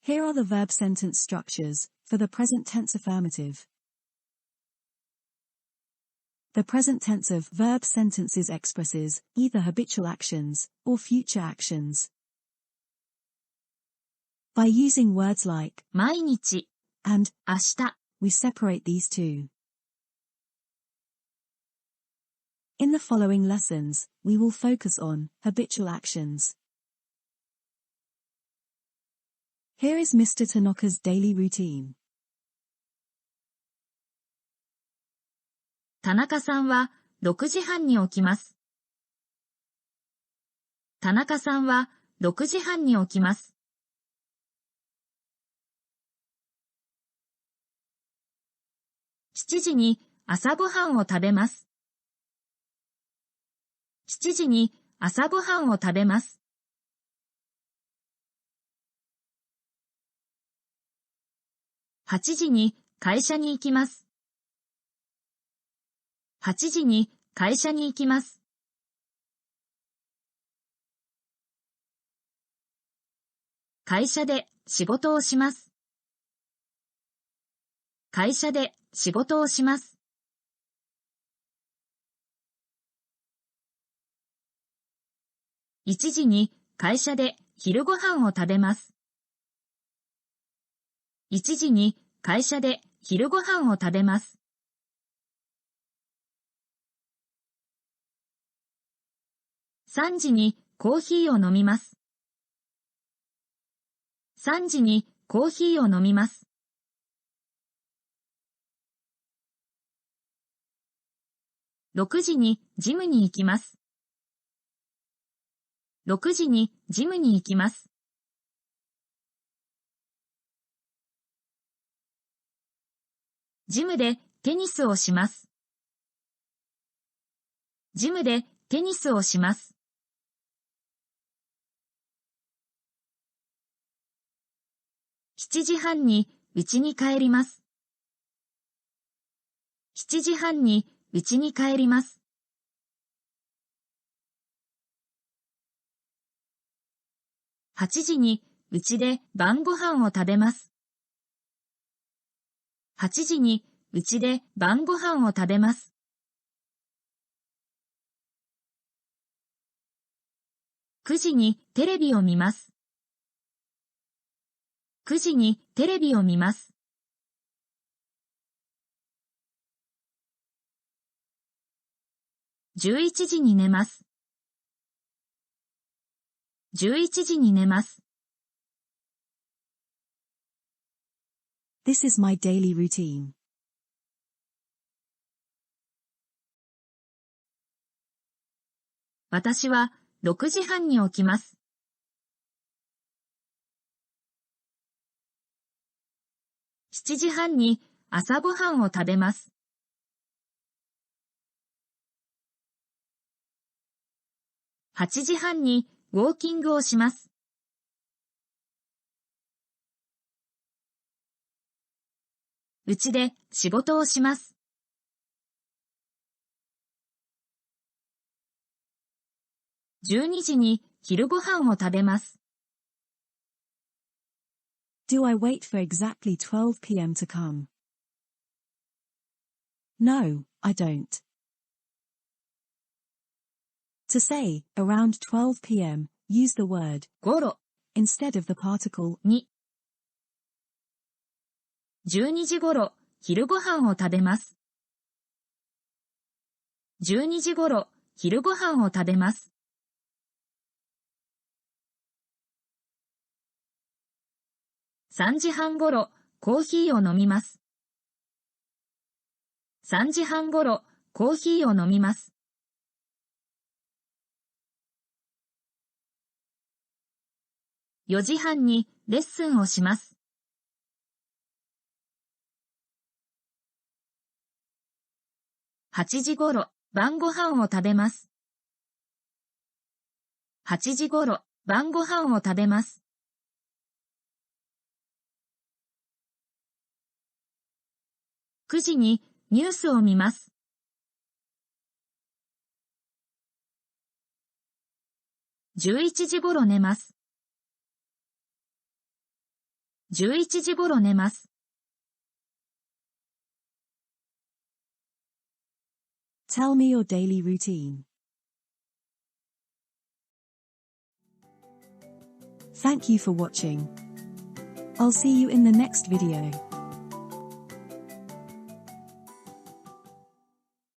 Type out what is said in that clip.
Here are the verb sentence structures for the present tense affirmative. The present tense of verb sentences expresses either habitual actions or future actions. By using words like 毎日、 and 明日、 we separate these two. In the following lessons, we will focus on habitual actions. Here is Mr. Tanaka's daily routine. 田中さんは6時半に起きます。田中さんは6時半に起きます。7時に朝ごはんを食べます。7時に朝ごはんを食べます。8時に会社に行きます。8時に会社に行きます。会社で仕事をします。会社で仕事をします。1時に会社で昼ごはんを食べます。1時に会社で昼ごはんを食べます。3時にコーヒーを飲みます。3時にコーヒーを飲みます。6時にジムに行きます。6時にジムに行きます。ジムでテニスをします。ジムでテニスをします。7時半に家に帰ります。7時半に家に帰ります。8時に家で晩ご飯を食べます。8時に家で晩ご飯を食べます。9時にテレビを見ます。9時にテレビを見ます。11時に寝ます。11時に寝ます。This is my daily routine. 私は6時半に起きます。7時半に朝ごはんを食べます。8時半にウォーキングをします。家で仕事をします。12時に昼ごはんを食べます。Do I wait for exactly 12 p.m. to come? No, I don't. To say, around 12 p.m., use the word ごろ instead of the particle に。12時ごろ昼ごはんを食べます。12時ごろ昼ごはんを食べます。3時半ごろコーヒーを飲みます。3時半ごろコーヒーを飲みます。4時半にレッスンをします。8時ごろ晩ご飯を食べます。8時ごろ晩ご飯を食べます。9時にニュースを見ます。11時ごろ寝ます。11時頃寝ます。Tell me your daily routine. Thank you for watching. I'll see you in the next video.